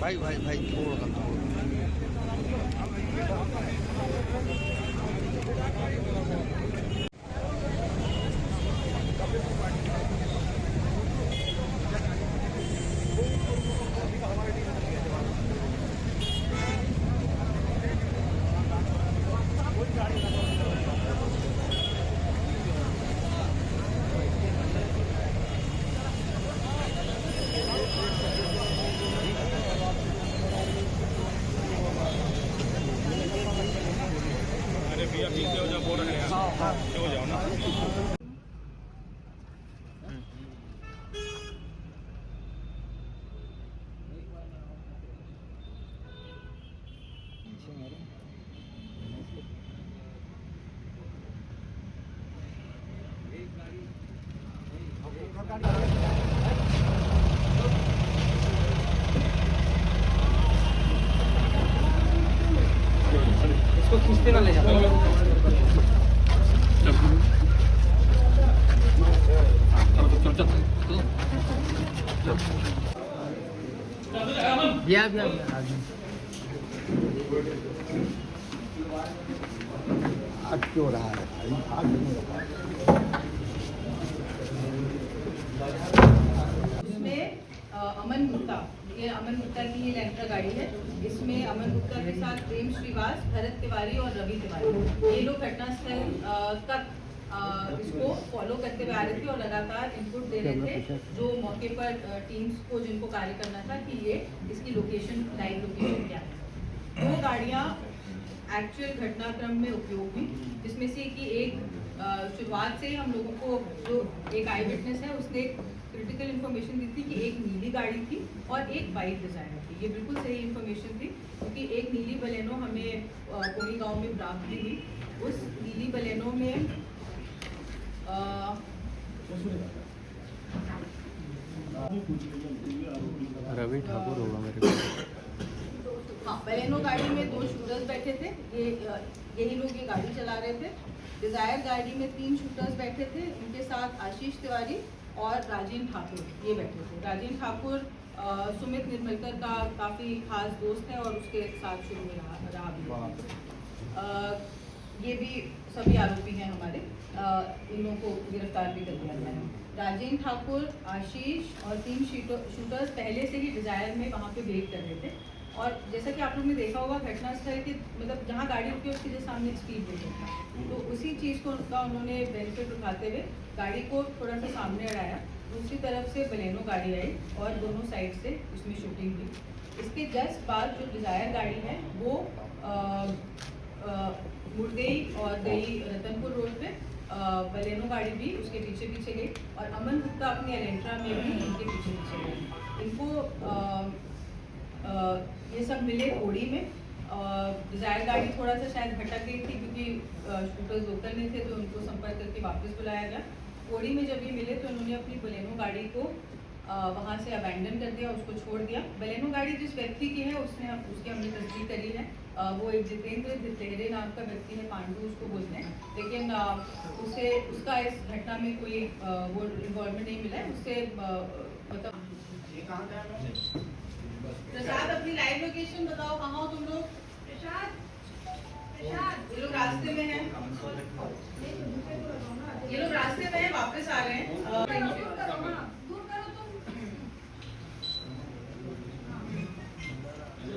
भाई भाई भाई थोड़ा हो जाओ ना। इसको खींचते ना ले जाओ। भैया भैया आज क्यों रहा है इसमें अमन गुप्ता, ये अमन गुप्ता की ये लैंटर गाड़ी है। इसमें अमन गुप्ता के साथ प्रेम श्रीवास, भरत तिवारी और रवि तिवारी ये लोग घटनास्थल तक इसको फॉलो करते हुए आ रहे थे और लगातार इनपुट दे रहे थे जो मौके पर टीम्स को जिनको कार्य करना था कि ये इसकी लोकेशन, लाइव लोकेशन क्या है। 2 गाड़ियाँ एक्चुअल घटनाक्रम में उपयोग हुई, जिसमें से कि एक शुरुआत से ही हम लोगों को जो एक आई विटनेस है उसने क्रिटिकल इन्फॉर्मेशन दी थी कि एक नीली गाड़ी थी और एक वाइट डिजायर थी। ये बिल्कुल सही इन्फॉर्मेशन थी क्योंकि एक नीली बलेनो हमें कोनी गांव में प्राप्त हुई। उस नीली बलेनो में रवि ठाकुर होगा मेरे को। हाँ, बलेनो गाड़ी में 2 शूटर्स बैठे थे। यही लोग ये गाड़ी चला रहे थे। डिजायर गाड़ी में 3 शूटर्स बैठे थे। इनके साथ आशीष तिवारी और राजेंद्र ठाकुर ये बैठे थे। राजेंद्र ठाकुर सुमित निर्मलकर का काफ़ी खास दोस्त है और उसके साथ शुरू में रहा भी। ये भी सभी आरोपी हैं हमारे। इन लोगों को गिरफ्तार भी कर लिया गया है। राजेंद्र ठाकुर, आशीष और 3 शूटर्स पहले से ही डिजायर में वहाँ पे वेट कर रहे थे और जैसा कि आप लोग ने देखा होगा घटनास्थल के मतलब जहाँ गाड़ी रुकी उसके जैसे सामने स्पीड ब्रेकर था, तो उसी चीज़ को का उन्होंने बेनिफिट उठाते हुए गाड़ी को थोड़ा सा सामने अड़ाया। दूसरी तरफ से बलेनो गाड़ी आई और दोनों साइड से उसमें शूटिंग हुई। इसके जस्ट बाद जो डिजायर गाड़ी है वो मुड़ गई और गई रतनपुर रोड पे। बलेनो गाड़ी भी उसके पीछे पीछे गई और अमन गुप्ता अपनी एलेंट्रा में भी इनके पीछे पीछे गई। इनको ये सब मिले कोड़ी में। डिजायर गाड़ी थोड़ा सा शायद भटक गई थी क्योंकि शूटर्स लोकल नहीं थे तो उनको संपर्क करके वापस बुलाया गया। कोड़ी में जब ये मिले तो उन्होंने अपनी बलेनो गाड़ी को वहाँ से अबैंडन कर दिया, उसको छोड़ दिया। बलेनो गाड़ी जिस व्यक्ति की है उसकी हमने तस्दीक करी है। वो एक जितेंद्र धितेरे नाम का व्यक्ति है, पांडु उसको बोलते हैं, लेकिन उसका इस घटना में कोई वो इन्वॉल्वमेंट नहीं मिला है। उससे मतलब प्रसाद अपनी लाइव लोकेशन बताओ, कहाँ हो तुम लोग? प्रसाद ये लोग रास्ते में हैं, ये लोग रास्ते में हैं, वापस आ रहे हैं।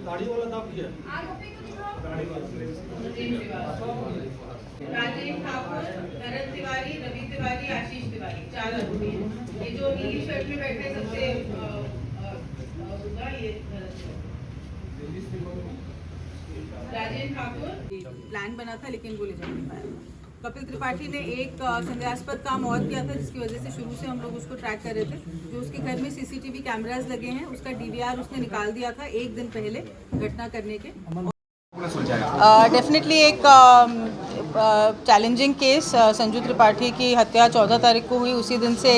गाड़ी वाला था भैया। राजेंद्र ठाकुर, भरत तिवारी, रवि तिवारी, आशीष तिवारी 4 आरोपी हैं। ये जो नीली शर्ट में बैठे सबसे ये राजेंद्र ठाकुर प्लान बना था लेकिन वो ले जा नहीं पाया। कपिल त्रिपाठी ने एक संदेहास्पद काम और किया था जिसकी वजह से शुरू से हम लोग उसको ट्रैक कर रहे थे। जो उसके घर में सीसीटीवी कैमरास लगे हैं उसका डीवीआर उसने निकाल दिया था 1 दिन पहले घटना करने के। डेफिनेटली एक चैलेंजिंग केस संजू त्रिपाठी की हत्या 14 तारीख को हुई। उसी दिन से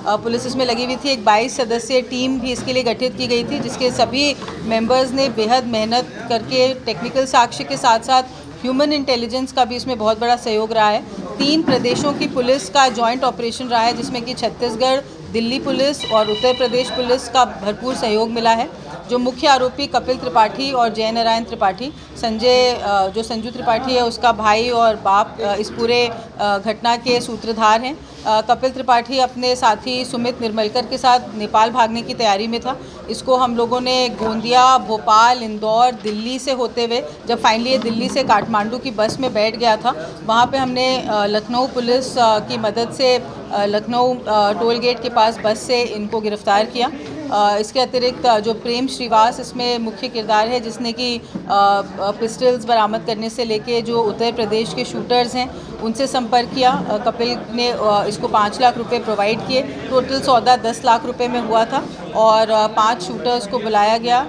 पुलिस इसमें लगी हुई थी। एक 22 सदस्यीय टीम भी इसके लिए गठित की गई थी, जिसके सभी मेंबर्स ने बेहद मेहनत करके टेक्निकल साक्ष्य के साथ साथ ह्यूमन इंटेलिजेंस का भी इसमें बहुत बड़ा सहयोग रहा है। 3 प्रदेशों की पुलिस का जॉइंट ऑपरेशन रहा है, जिसमें कि छत्तीसगढ़, दिल्ली पुलिस और उत्तर प्रदेश पुलिस का भरपूर सहयोग मिला है। जो मुख्य आरोपी कपिल त्रिपाठी और जय नारायण त्रिपाठी, जो संजू त्रिपाठी है उसका भाई और बाप, इस पूरे घटना के सूत्रधार हैं। कपिल त्रिपाठी अपने साथी सुमित निर्मलकर के साथ नेपाल भागने की तैयारी में था। इसको हम लोगों ने गोंदिया, भोपाल, इंदौर, दिल्ली से होते हुए जब फाइनली ये दिल्ली से काठमांडू की बस में बैठ गया था, वहाँ पे हमने लखनऊ पुलिस की मदद से लखनऊ टोल गेट के पास बस से इनको गिरफ्तार किया। इसके अतिरिक्त जो प्रेम श्रीवास इसमें मुख्य किरदार है, जिसने कि पिस्टल्स बरामद करने से लेके जो उत्तर प्रदेश के शूटर्स हैं उनसे संपर्क किया। कपिल ने इसको 5 लाख रुपए प्रोवाइड किए। टोटल सौदा 10 लाख रुपए में हुआ था और 5 शूटर्स को बुलाया गया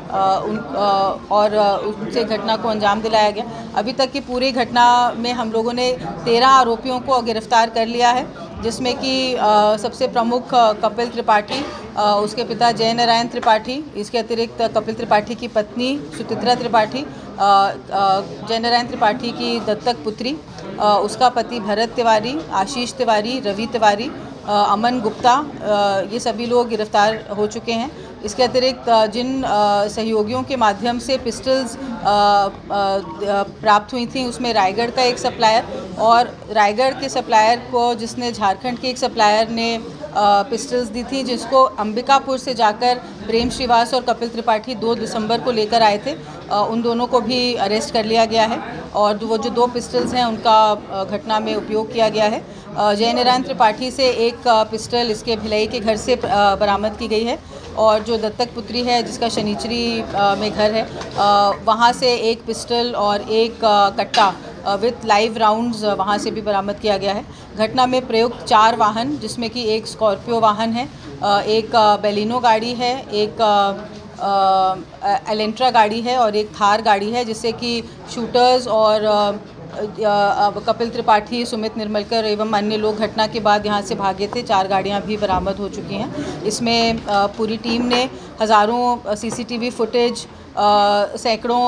और उनसे घटना को अंजाम दिलाया गया। अभी तक की पूरी घटना में हम लोगों ने 13 आरोपियों को गिरफ्तार कर लिया है, जिसमें कि सबसे प्रमुख कपिल त्रिपाठी, उसके पिता जय नारायण त्रिपाठी, इसके अतिरिक्त कपिल त्रिपाठी की पत्नी सुचित्रा त्रिपाठी, जय नारायण त्रिपाठी की दत्तक पुत्री, उसका पति भरत तिवारी, आशीष तिवारी, रवि तिवारी, अमन गुप्ता, ये सभी लोग गिरफ्तार हो चुके हैं। इसके अतिरिक्त जिन सहयोगियों के माध्यम से पिस्टल्स प्राप्त हुई थी, उसमें रायगढ़ का एक सप्लायर और रायगढ़ के सप्लायर को जिसने झारखंड के एक सप्लायर ने पिस्टल्स दी थी, जिसको अंबिकापुर से जाकर प्रेम श्रीवास और कपिल त्रिपाठी 2 दिसंबर को लेकर आए थे। उन दोनों को भी अरेस्ट कर लिया गया है और वो जो 2 पिस्टल्स हैं उनका घटना में उपयोग किया गया है। जय नारायण त्रिपाठी से एक पिस्टल इसके भिलाई के घर से बरामद की गई है और जो दत्तक पुत्री है जिसका शनिचरी में घर है, वहाँ से एक पिस्टल और एक कट्टा विथ लाइव राउंड्स वहाँ से भी बरामद किया गया है। घटना में प्रयुक्त 4 वाहन, जिसमें कि एक स्कॉर्पियो वाहन है, एक बेलिनो गाड़ी है, एक एलेंट्रा गाड़ी है और एक थार गाड़ी है, जिससे कि शूटर्स और कपिल त्रिपाठी, सुमित निर्मलकर एवं अन्य लोग घटना के बाद यहाँ से भागे थे। 4 गाड़ियाँ भी बरामद हो चुकी हैं। इसमें पूरी टीम ने हज़ारों सीसीटीवी फुटेज, सैकड़ों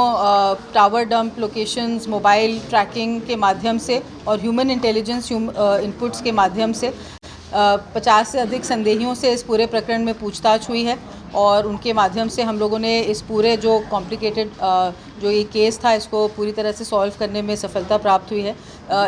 tower dump locations, mobile trekking के माध्यम से और ह्यूमन इंटेलिजेंस इनपुट्स के माध्यम से 50 से अधिक संदेहियों से इस पूरे प्रकरण में पूछताछ हुई है और उनके माध्यम से हम लोगों ने इस पूरे जो कॉम्प्लिकेटेड जो ये केस था, इसको पूरी तरह से सॉल्व करने में सफलता प्राप्त हुई है।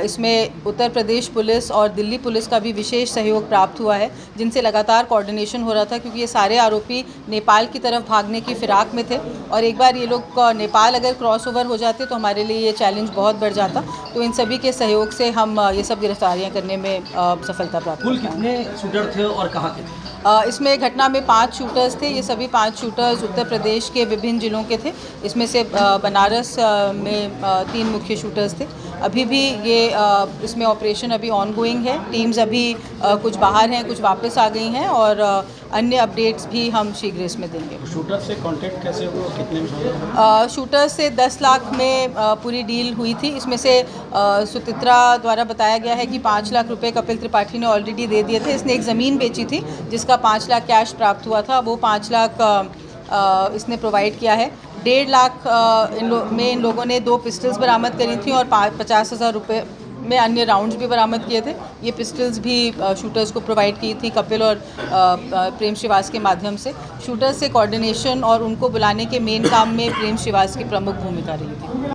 इसमें उत्तर प्रदेश पुलिस और दिल्ली पुलिस का भी विशेष सहयोग प्राप्त हुआ है, जिनसे लगातार कोऑर्डिनेशन हो रहा था, क्योंकि ये सारे आरोपी नेपाल की तरफ भागने की फिराक में थे और एक बार ये लोग नेपाल अगर क्रॉस ओवर हो जाते तो हमारे लिए ये चैलेंज बहुत बढ़ जाता। तो इन सभी के सहयोग से हम ये सब गिरफ्तारियाँ करने में सफलता प्राप्त कुल कितने शूटर थे और कहाँ के थे? इसमें घटना में 5 शूटर्स थे। ये सभी 5 शूटर्स उत्तर प्रदेश के विभिन्न जिलों के थे। इसमें से बनारस में 3 मुख्य शूटर्स थे। अभी भी ये इसमें ऑपरेशन अभी ऑनगोइंग है। टीम्स अभी कुछ बाहर हैं, कुछ वापस आ गई हैं और अन्य अपडेट्स भी हम शीघ्र इसमें देंगे। शूटर से कांटेक्ट कैसे हुआ, कितने में? शूटर से 10 लाख में पूरी डील हुई थी। इसमें से सुचित्रा द्वारा बताया गया है कि 5 लाख रुपए कपिल त्रिपाठी ने ऑलरेडी दे दिए थे। इसने एक ज़मीन बेची थी जिसका 5 लाख कैश प्राप्त हुआ था, वो 5 लाख इसने प्रोवाइड किया है। 1.5 लाख इन लोगों ने 2 पिस्टल्स बरामद करी थी और 50,000 रुपये में अन्य राउंड्स भी बरामद किए थे। ये पिस्टल्स भी शूटर्स को प्रोवाइड की थी कपिल और प्रेम श्रीवास के माध्यम से। शूटर्स से कोऑर्डिनेशन और उनको बुलाने के मेन काम में प्रेम श्रीवास की प्रमुख भूमिका रही थी।